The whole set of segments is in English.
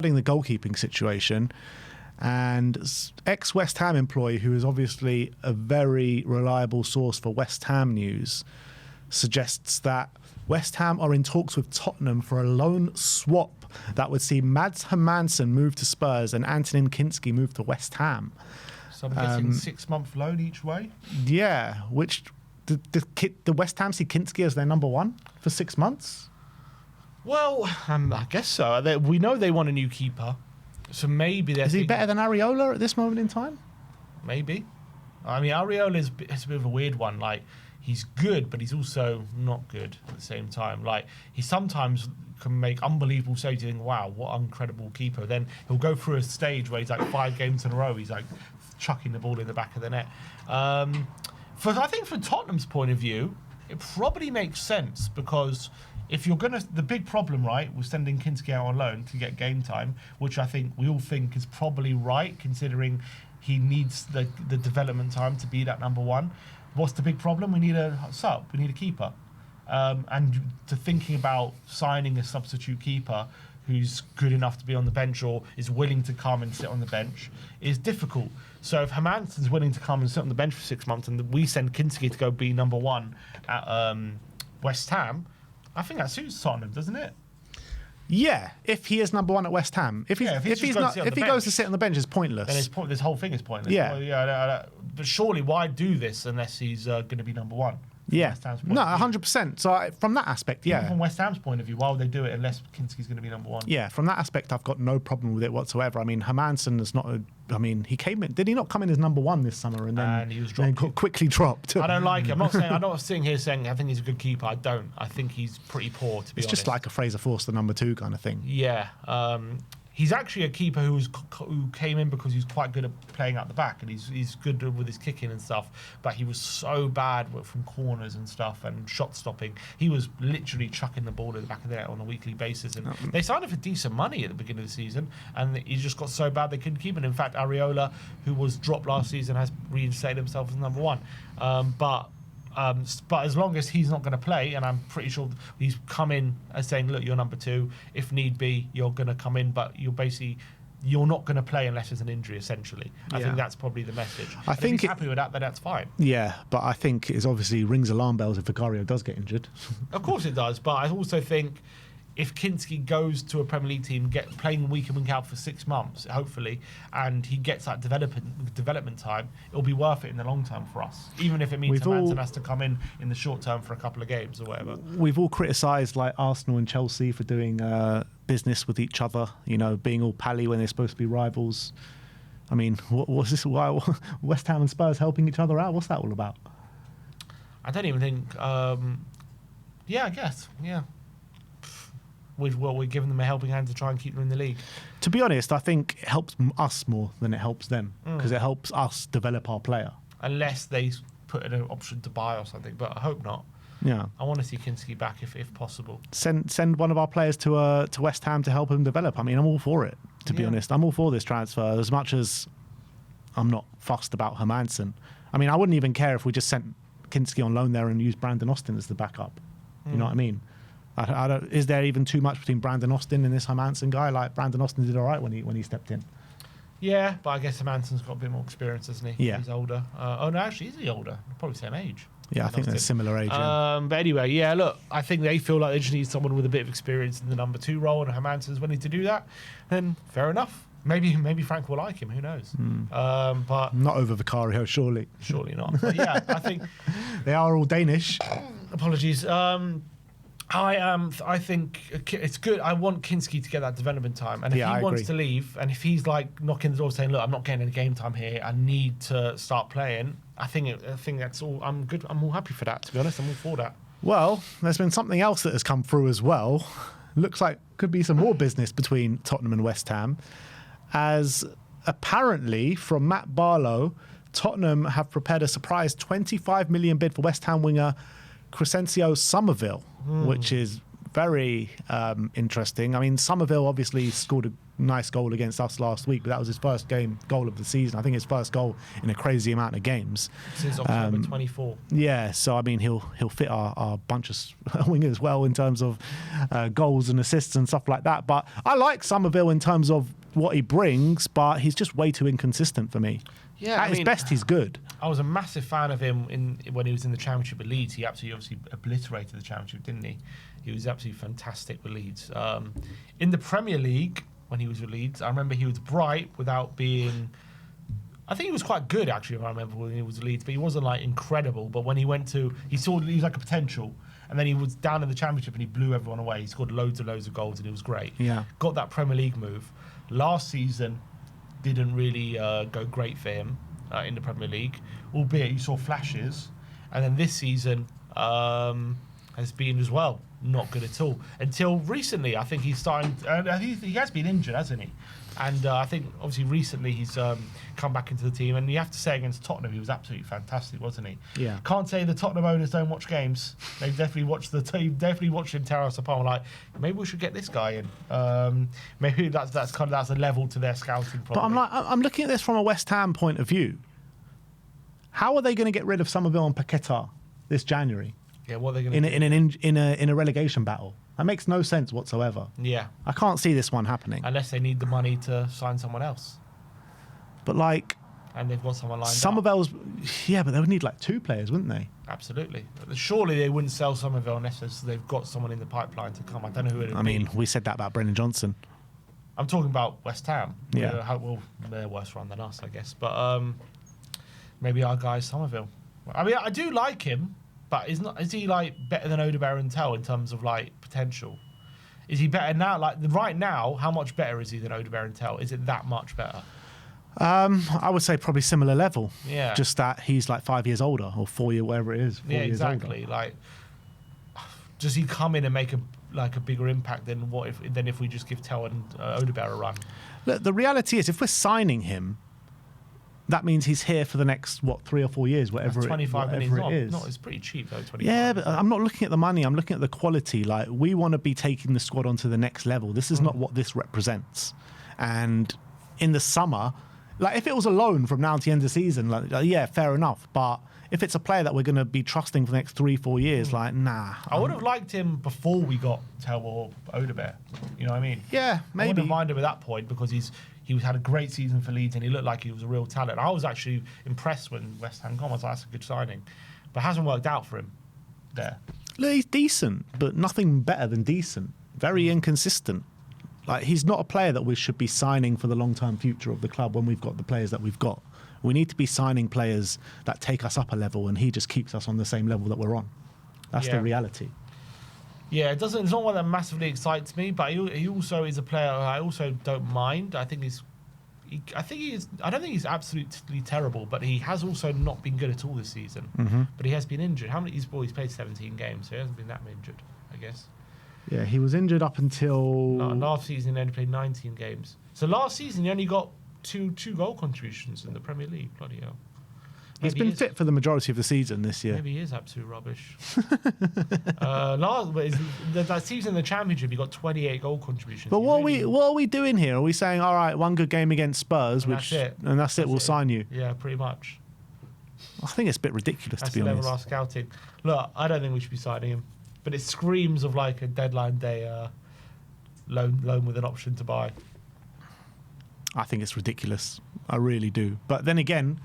the goalkeeping situation, and ex-West Ham employee, who is obviously a very reliable source for West Ham news, suggests that West Ham are in talks with Tottenham for a loan swap that would see Mads Hermansen move to Spurs and Antonin Kinsky move to West Ham. So I'm guessing 6-month loan each way? Yeah, which the West Ham see Kinsky as their number one for 6 months? Well, I guess so. We know they want a new keeper, so maybe they're... Is he better than Areola at this moment in time? Maybe. I mean, Areola is a bit of a weird one. Like, he's good, but he's also not good at the same time. Like, he sometimes can make unbelievable saves. You think, wow, what an incredible keeper. Then he'll go through a stage where he's like 5 games in a row, he's like chucking the ball in the back of the net. I think from Tottenham's point of view, it probably makes sense, because if you're going to... The big problem, right, was sending Kinsky out on loan to get game time, which I think we all think is probably right, considering he needs the development time to be that number one. What's the big problem? We need a sub. We need a keeper. And to thinking about signing a substitute keeper who's good enough to be on the bench or is willing to come and sit on the bench is difficult. So if Hermansen's willing to come and sit on the bench for 6 months and we send Kinsky to go be number one at West Ham, I think that suits Tottenham, doesn't it? Yeah, if he is number one at West Ham. If he goes to sit on the bench, it's pointless. Then this whole thing is pointless. Yeah. Well, but surely, why do this unless he's going to be number one? Yeah. No, 100%. So from that aspect, yeah. Even from West Ham's point of view, why would they do it unless Kinsky's going to be number one? Yeah, from that aspect, I've got no problem with it whatsoever. I mean, Hermansen is not he came in... Did he not come in as number one this summer and then he was dropped? Quickly dropped? I don't like him. I'm not sitting here saying I think he's a good keeper. I don't. I think he's pretty poor, to be honest. It's just like a Fraser Forster number two kind of thing. Yeah. He's actually a keeper who came in because he's quite good at playing out the back, and he's good with his kicking and stuff. But he was so bad from corners and stuff and shot stopping. He was literally chucking the ball in the back of the net on a weekly basis. And they signed him for decent money at the beginning of the season, and he just got so bad they couldn't keep him. In fact, Areola, who was dropped last season, has reinstated himself as number one. But as long as he's not going to play, and I'm pretty sure he's come in as saying, look, you're number two. If need be, you're going to come in, but you're not going to play unless there's an injury, essentially. I think that's probably the message. I think if he's happy with that, then that's fine. Yeah, but I think it obviously rings alarm bells if Vicario does get injured. Of course it does, but I also think if Kinsky goes to a Premier League team, playing week in, week out for 6 months, hopefully, and he gets that development time, it'll be worth it in the long term for us, even if it means Hermansen has to come in the short term for a couple of games or whatever. We've all criticised like Arsenal and Chelsea for doing business with each other, being all pally when they're supposed to be rivals. I mean, what's this? Why West Ham and Spurs helping each other out? What's that all about? I don't even think. Yeah, I guess. Yeah. We're giving them a helping hand to try and keep them in the league. To be honest, I think it helps us more than it helps them, because it helps us develop our player. Unless they put in an option to buy or something, but I hope not. Yeah, I want to see Kinsky back if possible. Send one of our players to West Ham to help him develop. I mean, I'm all for it. To be honest, I'm all for this transfer. As much as I'm not fussed about Hermansen. I mean, I wouldn't even care if we just sent Kinsky on loan there and used Brandon Austin as the backup. You know what I mean? Is there even too much between Brandon Austin and this Hermansen guy? Like, Brandon Austin did all right when he stepped in. Yeah, but I guess Hermansen's got a bit more experience, hasn't he? Yeah. He's older. Oh, no, actually, is he older? Probably the same age. Yeah, I think they're similar age. Yeah. But anyway, yeah, look, I think they feel like they just need someone with a bit of experience in the number 2 role, and Hermansen's willing to do that. Then fair enough. Maybe Frank will like him. Who knows? But not over Vicario, surely. Surely not. But yeah, I think they are all Danish. Apologies. I think it's good. I want Kinsky to get that development time, and if he wants to leave, and if he's like knocking the door saying, "Look, I'm not getting any game time here. I need to start playing," I think that's all. I'm good. I'm all happy for that. To be honest, I'm all for that. Well, there's been something else that has come through as well. Looks like could be some more business between Tottenham and West Ham, as apparently from Matt Barlow, Tottenham have prepared a surprise 25 million bid for West Ham winger Crescencio Sommerville, which is very interesting. I mean, Sommerville obviously scored nice goal against us last week, but that was his first game goal of the season. I think his first goal in a crazy amount of games since October 24. Yeah, so I mean he'll fit our bunch of wingers well in terms of goals and assists and stuff like that. But I like Sommerville in terms of what he brings, but he's just way too inconsistent for me. Yeah, At his best, he's good. I was a massive fan of him when he was in the Championship at Leeds. He absolutely obviously obliterated the Championship, didn't he? He was absolutely fantastic with Leeds. In the Premier League, when he was with Leeds, I remember he was bright without being... I think he was quite good, actually, if I remember, when he was with Leeds, but he wasn't, like, incredible. But when he went to... He was like a potential, and then he was down in the Championship and he blew everyone away. He scored loads of goals and it was great. Yeah. Got that Premier League move. Last season, didn't really go great for him in the Premier League, albeit you saw flashes. And then this season has been as well not good at all. Until recently, I think he's starting... he has been injured, hasn't he? And I think, obviously, recently he's come back into the team. And you have to say against Tottenham, he was absolutely fantastic, wasn't he? Yeah. Can't say the Tottenham owners don't watch games. They definitely watched definitely watched him tear us apart. Like, maybe we should get this guy in. Maybe that's a level to their scouting. Probably. But I'm looking at this from a West Ham point of view. How are they going to get rid of Summerville and Paqueta this January? Yeah, what are they going to do? In a relegation battle? That makes no sense whatsoever. Yeah. I can't see this one happening. Unless they need the money to sign someone else. But like... And they've got someone lined up. Somerville's... Yeah, but they would need like 2 players, wouldn't they? Absolutely. Surely they wouldn't sell Sommerville unless they've got someone in the pipeline to come. I don't know who it would be. I mean, we said that about Brendan Johnson. I'm talking about West Ham. Yeah. Well, they're worse run than us, I guess. But maybe our guy Sommerville. I mean, I do like him. But is he like better than Odegaard and Tell in terms of like potential? Is he better now? Like right now, how much better is he than Odegaard and Tell? Is it that much better? I would say probably similar level. Yeah. Just that he's like 5 years older or 4 year, whatever it is. 4 Yeah, years exactly. older. Like, does he come in and make a bigger impact than if we just give Tell and Odegaard a run? Look, the reality is, if we're signing him, that means he's here for the next 3 or 4 years, whatever 25 it is. It's pretty cheap though. 25. Yeah, but I'm not looking at the money. I'm looking at the quality. Like, we want to be taking the squad onto the next level. This is not what this represents. And in the summer, like if it was a loan from now to the end of the season, like yeah, fair enough. But if it's a player that we're going to be trusting for the next 3-4 years, like nah. I would have liked him before we got Tell or Odegaard. You know what I mean? Yeah, maybe. I wouldn't mind him at that point because he had a great season for Leeds and he looked like he was a real talent. I was actually impressed when West Ham got him. I was like, that's a good signing. But it hasn't worked out for him there. Look, he's decent, but nothing better than decent. Very inconsistent. Like, he's not a player that we should be signing for the long-term future of the club when we've got the players that we've got. We need to be signing players that take us up a level, and he just keeps us on the same level that we're on. That's the reality. Yeah, it's not one that massively excites me, but he also is a player I also don't mind. I don't think he's absolutely terrible, but he has also not been good at all this season. Mm-hmm. But he has been injured. He's played 17 games, so he hasn't been that injured, I guess. Yeah, he was injured up until... Last season he only played 19 games. So last season he only got two goal contributions in the Premier League. Bloody hell. He's been fit for the majority of the season this year. Maybe he is absolute rubbish. That season in the Championship, he got 28 goal contributions. But what are we doing here? Are we saying, all right, one good game against Spurs, and that's it, we'll sign you? Yeah, pretty much. I think it's a bit ridiculous, That's to be honest. That's the level of our scouting. Look, I don't think we should be signing him. But it screams of like a deadline day loan with an option to buy. I think it's ridiculous. I really do. But then again,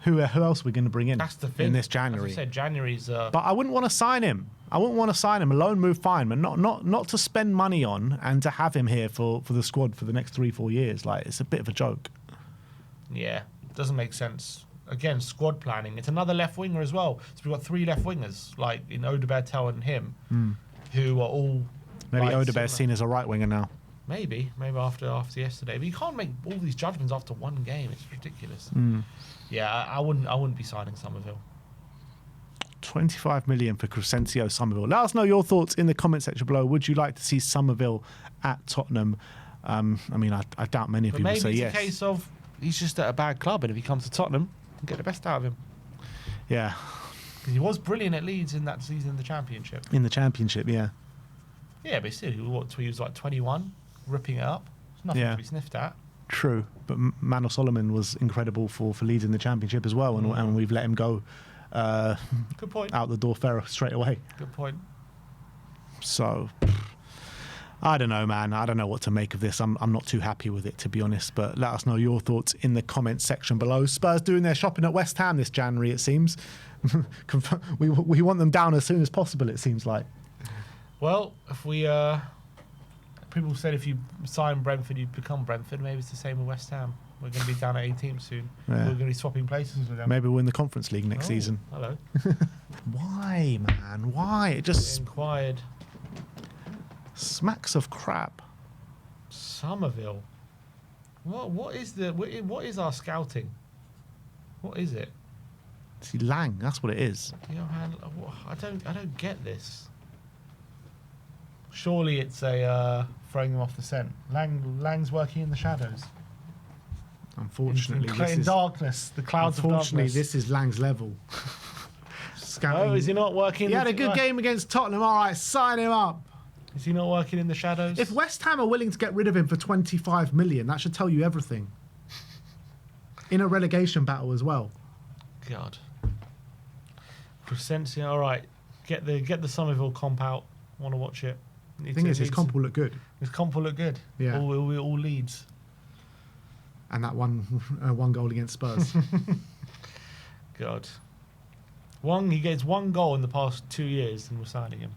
who else are we going to bring in? That's the thing. In this January. As I said, January's... But I wouldn't want to sign him. A loan move, fine, but not to spend money on and to have him here for the squad for the next 3-4 years. Like, it's a bit of a joke. Yeah, doesn't make sense. Again, squad planning. It's another left winger as well. So we've got 3 left wingers, like in Odegaard, Tell and him, who are all... Maybe like, Odegaard's seen as a right winger now. Maybe after yesterday. But you can't make all these judgments after one game. It's ridiculous. Yeah, I wouldn't be signing Sommerville. 25 million for Crescencio Sommerville. Let us know your thoughts in the comment section below. Would you like to see Sommerville at Tottenham? I mean, I doubt many of people say yes. Maybe it's a case of he's just at a bad club, and if he comes to Tottenham, we'll get the best out of him. Yeah. Because he was brilliant at Leeds in that season in the Championship. In the Championship, yeah. Yeah, but still, he was like 21, ripping it up. Nothing Yeah. to be sniffed at. True, but Manor Solomon was incredible for Leeds in the Championship as well, and we've let him go Good point. out the door fair straight away. Good point. So I don't know, man. I don't know what to make of this. I'm not too happy with it, to be honest. But let us know your thoughts in the comments section below. Spurs doing their shopping at West Ham this January, it seems. we want them down as soon as possible, it seems like. Well, if we people said if you sign Brentford, you'd become Brentford. Maybe it's the same with West Ham. We're going to be down at 18 soon. Yeah. We're going to be swapping places with them. Maybe we'll win the Conference League next Oh, season. Hello. Why, man? Why? It just Inquired. smacks of crap. Sommerville. What is our scouting? What is it? See, Lang, that's what it is. You know, I don't get this. Surely it's a throwing them off the scent. Lang's working in the shadows. Unfortunately, in darkness, the clouds of darkness. unfortunately, this is Lang's level. Scouting. Oh, is he not working? He had a good game against Tottenham. All right, sign him up. Is he not working in the shadows? If West Ham are willing to get rid of him for 25 million, that should tell you everything. In a relegation battle as well. God. Crescentia, all right. Get the Somerville comp out. Want to watch it. The thing is, his comp will look good. His comp will look good. Yeah. All leads. And that one goal against Spurs. God. He gets one goal in the past 2 years, and we're signing him.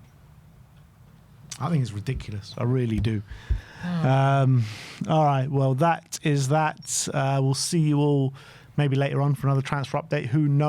I think it's ridiculous. I really do. All right. Well, that is that. We'll see you all maybe later on for another transfer update. Who knows?